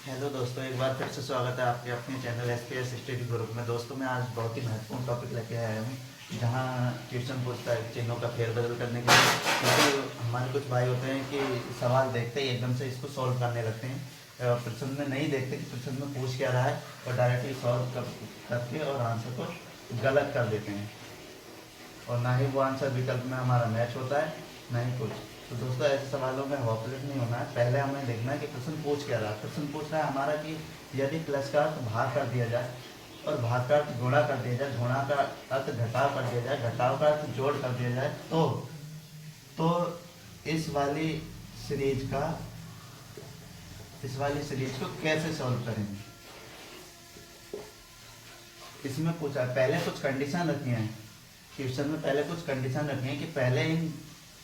Hello दोस्तों, एक बार फिर से स्वागत है आपके अपने चैनल एसपीएस स्टडी ग्रुप में। दोस्तों मैं आज बहुत ही महत्वपूर्ण टॉपिक लेके आया हूँ, जहाँ क्वेश्चन पूछता है चिन्हों का फेरबदल करने के लिए। क्योंकि हमारे कुछ भाई होते हैं कि सवाल देखते ही एकदम से इसको सॉल्व करने लगते हैं, प्रश्न में नहीं देखते कि प्रश्न में पूछ क्या रहा है, और डायरेक्टली सॉल्व करके और आंसर को गलत कर देते हैं, और ना ही वो आंसर विकल्प में हमारा मैच होता है, ना ही कुछ। तो दोस्तों ऐसे सवालों में होपलेस नहीं होना है। पहले हमें देखना है कि प्रश्न पूछ क्या रहा है। प्रश्न पूछ रहा है हमारा कि यदि प्लस का अर्थ भाग कर दिया जाए और भाग का अर्थ गुणा कर दिया जाए, गुणा का अर्थ घटाव कर दिया जाए, घटाव का अर्थ जोड़ कर दिया जाए, तो इस वाली सीरीज का इस वाली सीरीज को कैसे सॉल्व करेंगे, इसमें पूछा है। पहले कुछ कंडीशन रखी हैं क्वेश्चन में, पहले कुछ कंडीशन रखी हैं कि पहले इन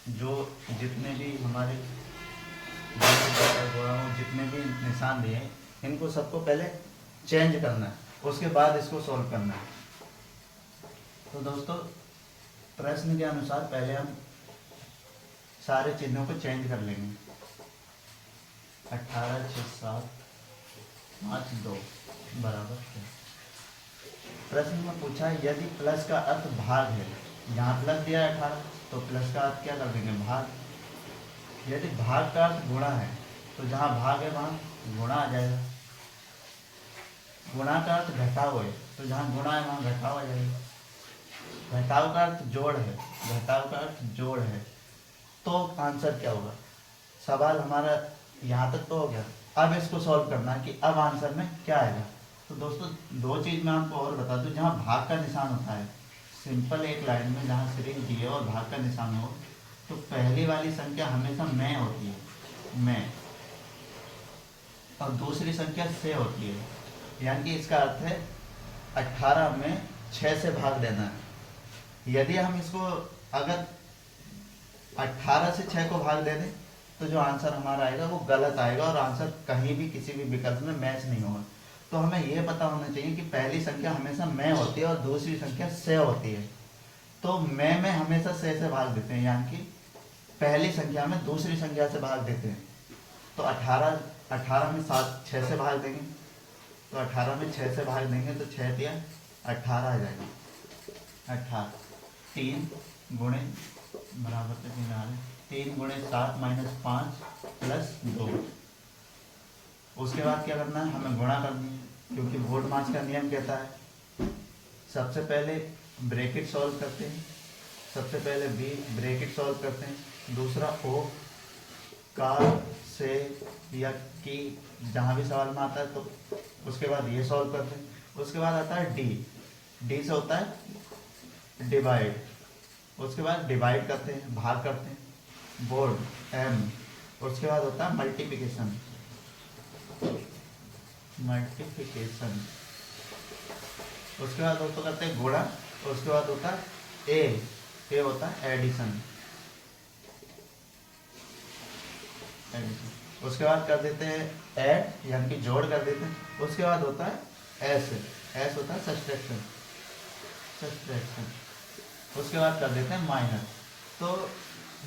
जो जितने भी हमारे जितने भी निशान दिए हैं, इनको सबको पहले चेंज करना है, उसके बाद इसको सॉल्व करना है। तो दोस्तों प्रश्न के अनुसार पहले हम सारे चिन्हों को चेंज कर लेंगे। 18, 6, 7, 5, 2 बराबर है। प्रश्न में पूछा है यदि प्लस का अर्थ भाग है, यहाँ प्लस दिया है 18, तो प्लस का अर्थ क्या कर देंगे, भाग। यदि भाग का अर्थ गुणा है, तो जहाँ भाग है वहाँ गुणा आ जाएगा। गुणा का अर्थ घटाव है, तो जहाँ गुणा है वहाँ घटाव आ जाएगा। घटाव का अर्थ जोड़ है, घटाव का अर्थ जोड़ है, तो आंसर क्या होगा। सवाल हमारा यहाँ तक तो हो गया। अब इसको सॉल्व करना है कि अब आंसर में क्या आएगा। तो दोस्तों दो चीज़ मैं आपको और बता दूं, जहाँ भाग का निशान होता है, सिंपल एक लाइन में जहाँ सीरीज दी है और भाग का निशान हो, तो पहली वाली संख्या हमेशा में होती है, में, और दूसरी संख्या से होती है। यानी कि इसका अर्थ है 18 में 6 से भाग देना है। यदि हम इसको अगर 18 से 6 को भाग दे दें, तो जो आंसर हमारा आएगा वो गलत आएगा, और आंसर कहीं भी किसी भी विकल्प में मैच नहीं होगा। तो हमें ये पता होना चाहिए कि पहली संख्या हमेशा में होती है और दूसरी संख्या से होती है। तो में हमेशा से भाग देते हैं, यानी कि पहली संख्या में दूसरी संख्या से भाग देते हैं। तो 18 में 6 से भाग देंगे, तो 18 में 6 से भाग देंगे तो 6 दिया 18 आ जाएगा। 18 3 गुणे बराबर से 3 आ रहे, 3 गुणे 7 माइनस 5 प्लस 2। उसके बाद क्या करना है, हमें गुणा करनी है, क्योंकि वोट मास का नियम कहता है सबसे पहले ब्रैकेट सॉल्व करते हैं, सबसे पहले बी ब्रैकेट सॉल्व करते हैं, दूसरा ओ का से या की, जहाँ भी सवाल में आता है तो उसके बाद ये सॉल्व करते हैं। उसके बाद आता है डी, डी से होता है डिवाइड, उसके बाद डिवाइड करते हैं, भाग करते हैं, बोर्ड एम, उसके बाद होता है मल्टीप्लिकेशन, मल्टीप्लिकेशन, उसके बाद दोस्तों करते हैं गुणा, उसके बाद होता है ए होता है एडिशन, उसके बाद कर देते हैं ऐड यानी कि जोड़ कर देते हैं। उसके बाद होता है एस होता है सब्ट्रैक्शन, उसके बाद कर देते हैं माइनस। तो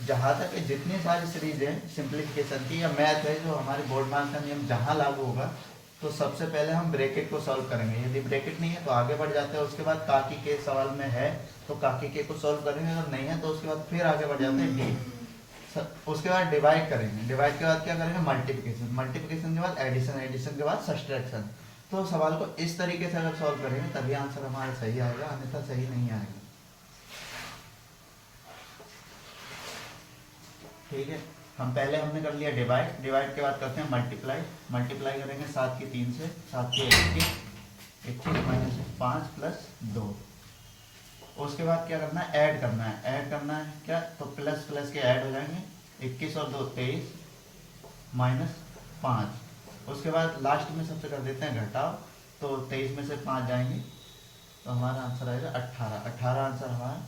जहाँ तक जितनी सारी सीरीज है सिंप्लीफिकेशन की या मैथ है, जो हमारे बोर्ड मार्क्स का नियम जहाँ लागू होगा, तो सबसे पहले हम ब्रैकेट को सॉल्व करेंगे। यदि ब्रैकेट नहीं है तो आगे बढ़ जाते हैं, उसके बाद काकी के सवाल में है तो काकी के को सॉल्व करेंगे, अगर नहीं है तो उसके बाद फिर आगे बढ़ जाते हैं डी। उसके बाद डिवाइड करेंगे, डिवाइड के बाद क्या करेंगे मल्टीप्लिकेशन, मल्टीप्लिकेशन के बाद एडिशन, एडिशन के बाद सब्ट्रैक्शन। तो सवाल को इस तरीके से अगर सॉल्व करेंगे तभी आंसर हमारा सही आएगा, अन्यथा सही नहीं आएगा। ठीक है, हमने कर लिया डिवाइड, डिवाइड के बाद करते हैं मल्टीप्लाई, मल्टीप्लाई करेंगे 7 की 3 से, 7 की 21 माइनस 5 प्लस 2। उसके बाद क्या करना है, ऐड करना है, ऐड करना है क्या, तो प्लस प्लस के ऐड हो जाएंगे, 21 और 2 23 माइनस 5। उसके बाद लास्ट में सबसे कर देते हैं घटाव, तो 23 में से 5 जाएंगे तो हमारा आंसर आएगा 18। 18 आंसर हमारा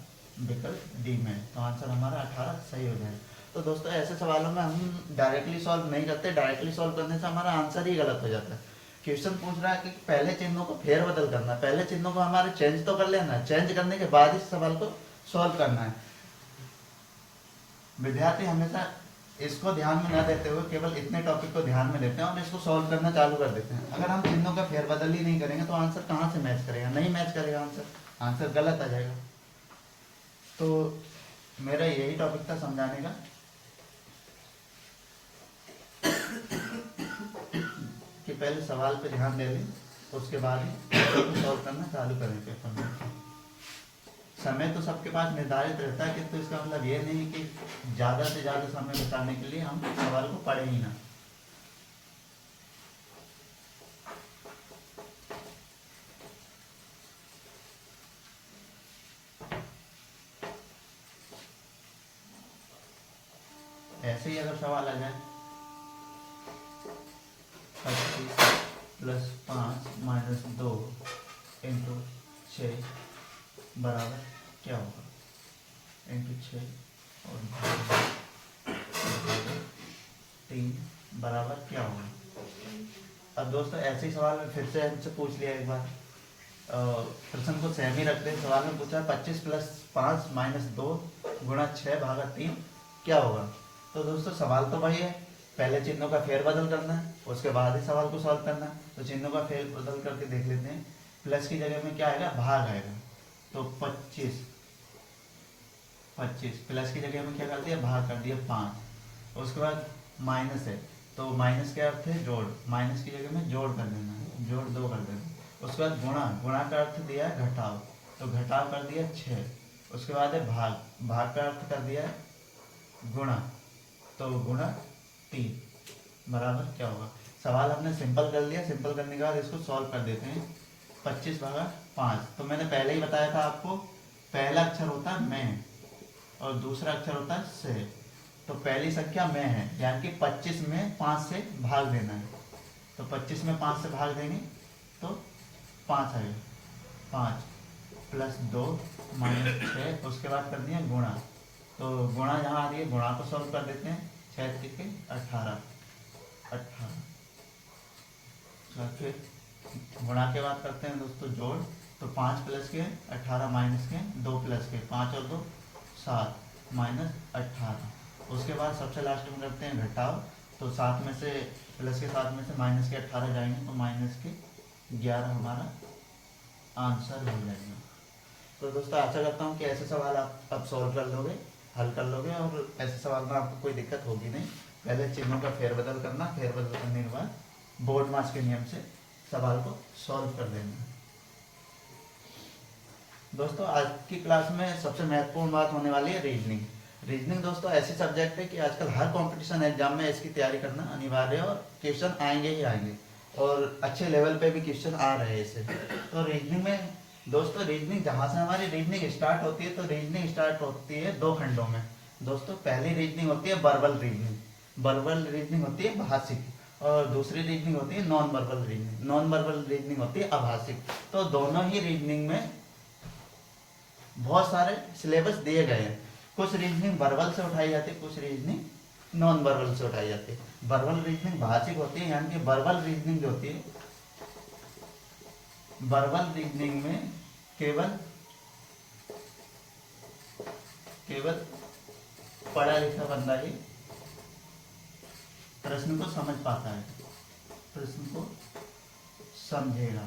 विकल्प डी में, तो आंसर हमारा 18 सही हो जाएगा। तो दोस्तों ऐसे सवालों में हम डायरेक्टली सॉल्व नहीं करते, डायरेक्टली सॉल्व करने से हमारा आंसर ही गलत हो जाता है। क्वेश्चन पूछ रहा है कि पहले चिन्हों को फेरबदल करना है, पहले चिन्हों को हमारे चेंज तो कर लेना है, चेंज करने के बाद इस सवाल को सॉल्व करना है। विद्यार्थी हमेशा इसको ध्यान में न देते हुए केवल इतने टॉपिक को ध्यान में लेते हैं और इसको सॉल्व करना चालू कर देते हैं। अगर हम चिन्हों का फेरबदल ही नहीं करेंगे तो आंसर कहाँ से मैच करेगा? नहीं मैच करेगा आंसर, आंसर गलत आ जाएगा। तो मेरा यही टॉपिक था समझाने का कि पहले सवाल पे ध्यान दे लें, उसके बाद ही सॉल्व करना चालू करें पेपर में। समय तो सबके पास निर्धारित रहता है, किंतु इसका मतलब ये नहीं कि ज़्यादा से ज़्यादा समय बचाने के लिए हम सवाल को पढ़े ही ना। ऐसे ही अगर सवाल आ जाए 25 + 5 - 2 × 6 बराबर क्या होगा? × 6 और 3 बराबर क्या होगा? अब दोस्तों ऐसे ही सवाल में फिर से हमसे पूछ लिया एक बार, प्रश्न को सेम ही रखते हैं। सवाल में पूछा 25 + 5 - 2 × 6/3 क्या होगा? तो दोस्तों सवाल तो वही है, पहले चिन्हों का फेरबदल करना है, उसके बाद ही सवाल को सॉल्व करना है। तो चिन्हों का फेरबदल करके देख लेते हैं। प्लस की जगह में क्या आएगा? भाग आएगा। तो 25 प्लस की जगह में क्या कर दिया? भाग कर दिया 5। उसके बाद माइनस है, तो माइनस का अर्थ है जोड़, माइनस की जगह में जोड़ कर देना है, जोड़ 2 कर देना। उसके बाद गुणा का अर्थ दिया है घटाव, तो घटाव कर दिया 6। उसके बाद है भाग का अर्थ कर दिया है गुणा, तो गुणा 3 बराबर क्या होगा? सवाल हमने सिंपल कर लिया। सिंपल करने के बाद इसको सॉल्व कर देते हैं। 25/5, तो मैंने पहले ही बताया था आपको, पहला अक्षर होता है मैं और दूसरा अक्षर होता है से। तो पहली संख्या में है, यानी कि 25 में 5 से भाग देना है। तो 25 में 5 से भाग देंगे तो 5 आएगा। 5 + 2 - 6, उसके बाद कर दिया गुणा, तो गुणा जहाँ आ रही है गुणा को सॉल्व कर देते हैं। 6 × 3 = 18। फिर गुणा के बाद करते हैं दोस्तों जोड़, तो 5 + के 18 - के 2 + के 5 और 2 7 -18। उसके बाद सबसे लास्ट में करते हैं घटाव, तो 7 में से प्लस के 7 में से माइनस के 18 जाएंगे, तो माइनस के 11 हमारा आंसर हो जाएगा। तो दोस्तों आशा करता हूँ कि ऐसे सवाल आप अब सॉल्व कर लोगे, हल कर लोगे और ऐसे सवाल में आपको कोई दिक्कत होगी नहीं। पहले चिन्हों का फेरबदल करना, फेरबदल करने के बाद बोर्ड मास के नियम से सवाल को सॉल्व कर देना। दोस्तों आज की क्लास में सबसे महत्वपूर्ण बात होने वाली है रीजनिंग। रीजनिंग दोस्तों ऐसी सब्जेक्ट है कि आजकल हर कंपटीशन एग्जाम में इसकी तैयारी करना अनिवार्य है और क्वेश्चन आएंगे ही आएंगे और अच्छे लेवल पे भी क्वेश्चन आ रहे हैं इससे। तो रीजनिंग में दोस्तों, रीजनिंग जहाँ से हमारी रीजनिंग स्टार्ट होती है, तो रीजनिंग स्टार्ट होती है 2 खंडों में। दोस्तों पहली रीजनिंग होती है वर्बल रीजनिंग, वर्बल रीजनिंग होती है भाषिक, और दूसरी रीजनिंग होती है non verbal reasoning, non verbal reasoning होती है अभाषिक। तो दोनों ही रीजनिंग में बहुत सारे सिलेबस दिए गए हैं। कुछ रीजनिंग वर्बल से उठाई जाती है, कुछ रीजनिंग नॉन वर्बल से उठाई जाती है। वर्बल रीजनिंग भाषिक होती है, यानी कि वर्बल रीजनिंग जो होती है, वर्बल रीजनिंग में केवल पढ़ा लिखा बंदा ही प्रश्न को समझ पाता है, प्रश्न को समझेगा,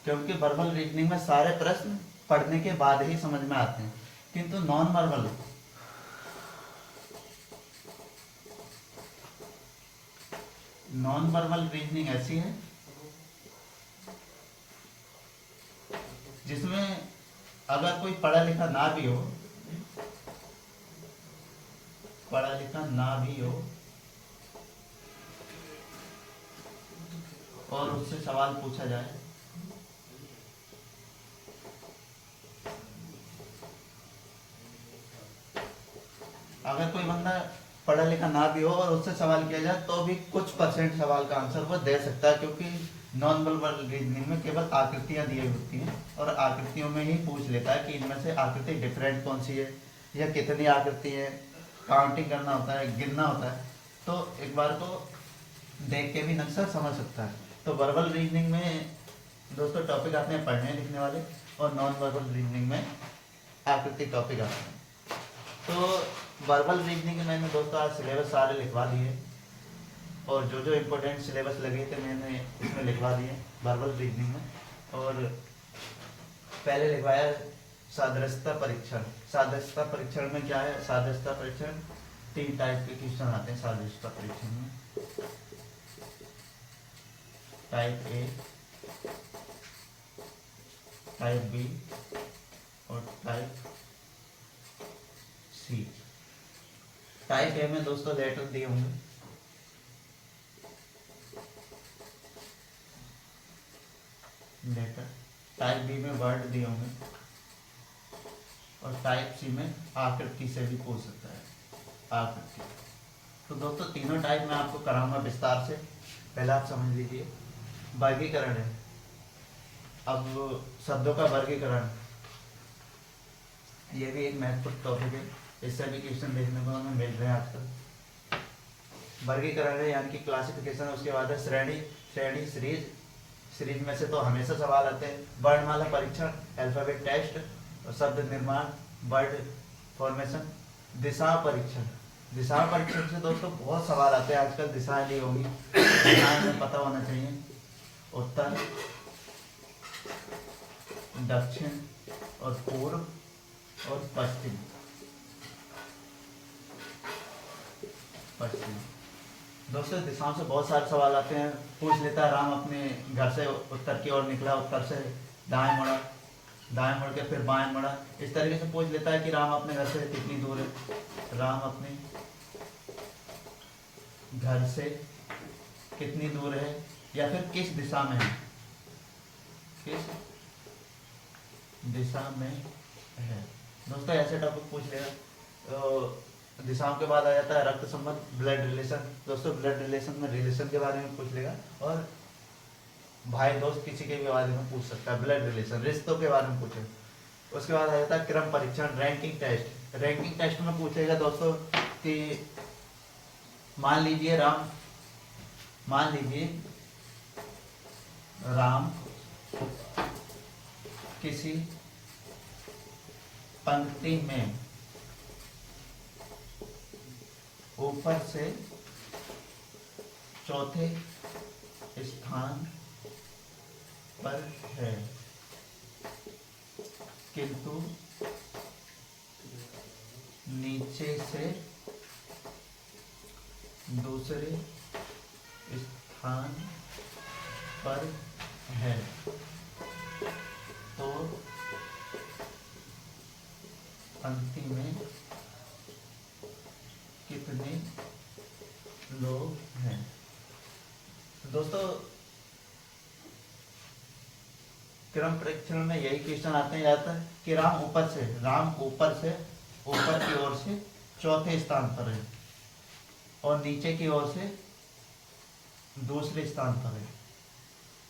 क्योंकि वर्बल रीजनिंग में सारे प्रश्न पढ़ने के बाद ही समझ में आते हैं। किंतु नॉन वर्बल रीजनिंग ऐसी है जिसमें अगर कोई पढ़ा लिखा ना भी हो, और उससे सवाल पूछा जाए अगर कोई बंदा पढ़ा लिखा ना भी हो और उससे सवाल किया जाए तो भी कुछ % सवाल का आंसर वो दे सकता है, क्योंकि नॉन वर्बल रीजनिंग में केवल आकृतियां दी होती हैं और आकृतियों में ही पूछ लेता है कि इनमें से आकृति डिफरेंट कौन सी है या कितनी आकृति है, काउंटिंग करना होता है, गिनना होता है, तो एक बार को देख के भी नक्शा समझ सकता है। तो वर्बल रीजनिंग में दोस्तों टॉपिक आते हैं पढ़ने लिखने वाले, और नॉन वर्बल रीजनिंग में आकृति टॉपिक आते हैं। तो वर्बल रीजनिंग के मैंने दोस्तों आज सिलेबस सारे लिखवा दिए, और जो जो इम्पोर्टेंट सिलेबस लगे थे मैंने इसमें लिखवा दिए वर्बल रीजनिंग में। और पहले लिखवाया सादृश्यता परीक्षण। सादृश्यता परीक्षण में क्या है? सादृश्यता परीक्षण 3 टाइप के क्वेश्चन आते हैं सादृश्यता परीक्षण में। टाइप ए, टाइप बी और टाइप सी। टाइप ए में दोस्तों लेटर दिए होंगे, लेटर। टाइप बी में वर्ड दिए होंगे, और टाइप सी में आकृति से भी पूछ सकता है, आकृति। तो दोस्तों तीनों टाइप में आपको कराऊंगा विस्तार से। पहला आप समझ लीजिए वर्गीकरण है। अब शब्दों का वर्गीकरण, ये भी एक महत्वपूर्ण टॉपिक है, इससे भी क्वेश्चन देखने को हमें मिल रहे हैं आजकल। वर्गीकरण है यानी कि क्लासिफिकेशन। उसके बाद है श्रेणी। श्रेणी सीरीज, सीरीज में से तो हमेशा सवाल आते हैं। वर्णमाला परीक्षण, अल्फाबेट टेस्ट, और शब्द निर्माण, वर्ड फॉर्मेशन। दिशा परीक्षण, दिशा परीक्षण से दोस्तों बहुत सवाल आते हैं आजकल। दिशाएं ली होंगी, दिशाएं हमें पता होना चाहिए। उत्तर, दक्षिण और पूर्व और पश्चिम। पश्चिम दोस्तों दिशाओं से बहुत सारे सवाल आते हैं। पूछ लेता है राम अपने घर से उत्तर की ओर निकला, उत्तर से दाएं मुड़ा, दाएं मुड़ के फिर बाएं मुड़ा। इस तरीके से पूछ लेता है कि राम अपने घर से कितनी दूर है, राम अपने घर से कितनी दूर है, या फिर किस दिशा में है, किस दिशा में है। दोस्तों ऐसे टॉपिक पूछ लेगा। तो दिशाओं के बाद आ जाता है रक्त संबंध, ब्लड रिलेशन। दोस्तों ब्लड रिलेशन में रिलेशन के बारे में पूछ लेगा, और भाई दोस्त किसी के भी बारे में पूछ सकता है। ब्लड रिलेशन, रिश्तों के बारे में पूछे। उसके बाद आ जाता है क्रम परीक्षण, रैंकिंग टेस्ट। रैंकिंग टेस्ट में पूछेगा दोस्तों कि मान लीजिए राम किसी पंक्ति में ऊपर से चौथे स्थान पर है, किंतु नीचे से दूसरे स्थान पर है, तो पंक्ति में कितने लोग हैं। दोस्तों क्रम परीक्षण में यही क्वेश्चन आते हैं ज्यादातर कि राम ऊपर की ओर से चौथे स्थान पर है, और नीचे की ओर से दूसरे स्थान पर है,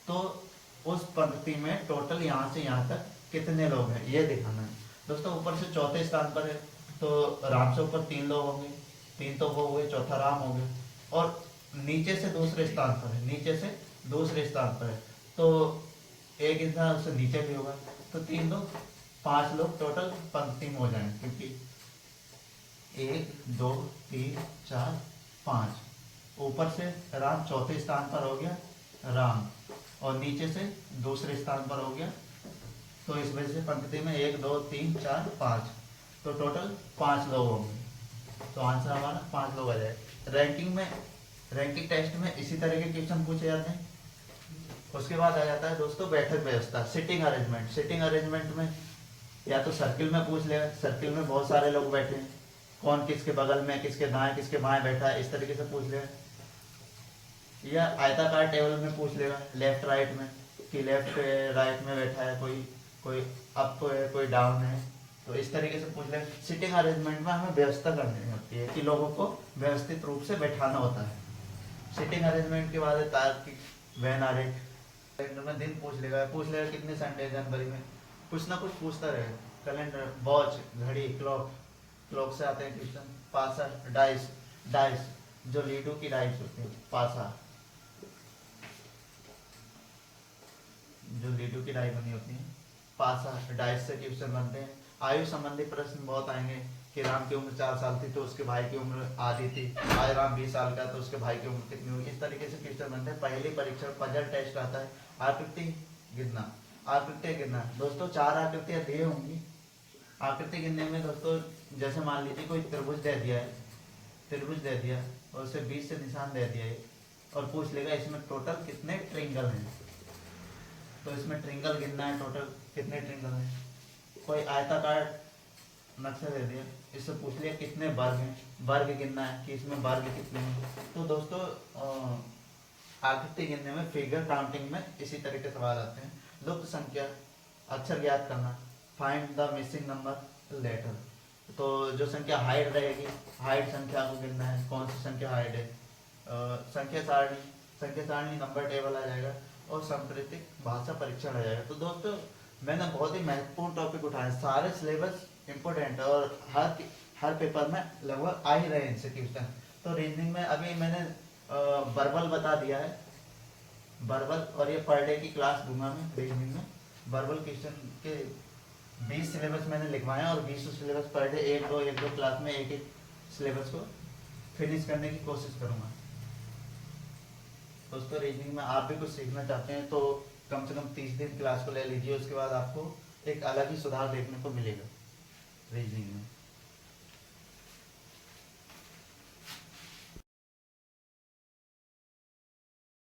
तो उस पंक्ति में टोटल यहाँ से यहाँ तक कितने लोग हैं ये दिखाना है। दोस्तों ऊपर से चौथे स्थान पर है तो राम से ऊपर 3 लोग होंगे, 3 तो वो हुए, चौथा राम हो गए। और नीचे से दूसरे स्थान पर है, नीचे से दूसरे स्थान पर है, तो एक इंसान उससे नीचे भी होगा, तो 3 लोग 5 लोग टोटल पंक्ति में हो जाएंगे, क्योंकि 1 2 3 4 5। ऊपर से राम चौथे स्थान पर हो गया राम, और नीचे से दूसरे स्थान पर हो गया, तो इस वजह से पंक्ति में 1 2 3 4 5, तो टोटल 5 लोग होंगे। तो आंसर हमारा 5 लोग आ जाए। रैंकिंग टेस्ट में इसी तरह के क्वेश्चन पूछे जाते हैं। उसके बाद आ जाता है दोस्तों बैठक व्यवस्था, सिटिंग अरेंजमेंट। सिटिंग अरेंजमेंट में या तो सर्किल में पूछ लेगा, सर्किल में बहुत सारे लोग बैठे हैं, कौन किसके बगल में, किसके दाएं किसके बाएं बैठा है, इस तरीके से पूछ लेगा। या आयताकार टेबल में पूछ लेगा, लेफ्ट राइट में, कि लेफ्ट राइट में बैठा है कोई अप है कोई डाउन है, तो इस तरीके से पूछ लेगा। सिटिंग अरेंजमेंट में हमें व्यवस्था करनी होती है कि लोगों को व्यवस्थित रूप से बैठाना होता है। सिटिंग अरेंजमेंट के बाद तार्किक वैन आरेख। कैलेंडर में दिन पूछ लेगा कितने संडे जनवरी में, कुछ ना कुछ पूछता रहेगा। कैलेंडर, वॉच, घड़ी, क्लॉक से आते हैं क्वेश्चन। पासा, डाइस जो लीडो की डाइस होती है, पासा जो लीडो की डाई बनी होती है, पासा, डाइस से क्वेश्चन बनते हैं। आयु संबंधी प्रश्न बहुत आएंगे, कि राम की उम्र 4 साल थी तो उसके भाई की उम्र आधी थी, आज राम 20 साल का तो उसके भाई की उम्र कितनी होगी। इस तरीके से क्वेश्चन बनते हैं। पहली परीक्षण पजल टेस्ट आता है, आकृति गिनना। आकृति गिनना दोस्तों, 4 आकृतियां दी होंगी। आकृति गिनने में दोस्तों, जैसे मान लीजिए कोई त्रिभुज दे दिया है, त्रिभुज दे दिया और उसे 20 से निशान दे दिया है और पूछ लेगा इसमें टोटल कितने ट्रिंगल हैं। तो इसमें ट्रिंगल गिनना है, टोटल कितने ट्रिंगल हैं। कोई आयताकार नक्शा दे दिया, इससे पूछ लिया कितने वर्ग हैं, वर्ग गिनना है कि इसमें वर्ग कितने हैं। तो दोस्तों आकृति गिनने में, फिगर काउंटिंग में इसी तरह के सवाल आते हैं। लुप्त संख्या, अक्षर ज्ञात करना, find the missing number letter. तो जो संख्या हाइड रहेगी, हाइड संख्या को गिनना है, कौन सी संख्या हाइड है। संख्या सारणी, संख्या सारणी नंबर टेबल आ जाएगा और सांप्रतिक भाषा परीक्षण आ जाएगा। तो दोस्तों मैंने बहुत ही महत्वपूर्ण टॉपिक उठाए, सारे सिलेबस इंपॉर्टेंट है और हर पेपर में लगभग आ ही रहे इनसे क्वेश्चन। तो रीजनिंग में अभी मैंने वर्बल बता दिया है, वर्बल, और ये पर डे की क्लास दूंगा मैं रीजनिंग में। वर्बल क्वेश्चन के 20 सिलेबस मैंने लिखवाए और 20 सिलेबस पर डे एक दो क्लास में एक सिलेबस को फिनिश करने की कोशिश करूंगा। दोस्तों रीजनिंग में आप भी कुछ सीखना चाहते हैं तो कम से कम 30 दिन क्लास को ले लीजिए, उसके बाद आपको एक अलग ही सुधार देखने को मिलेगा रीजनिंग में।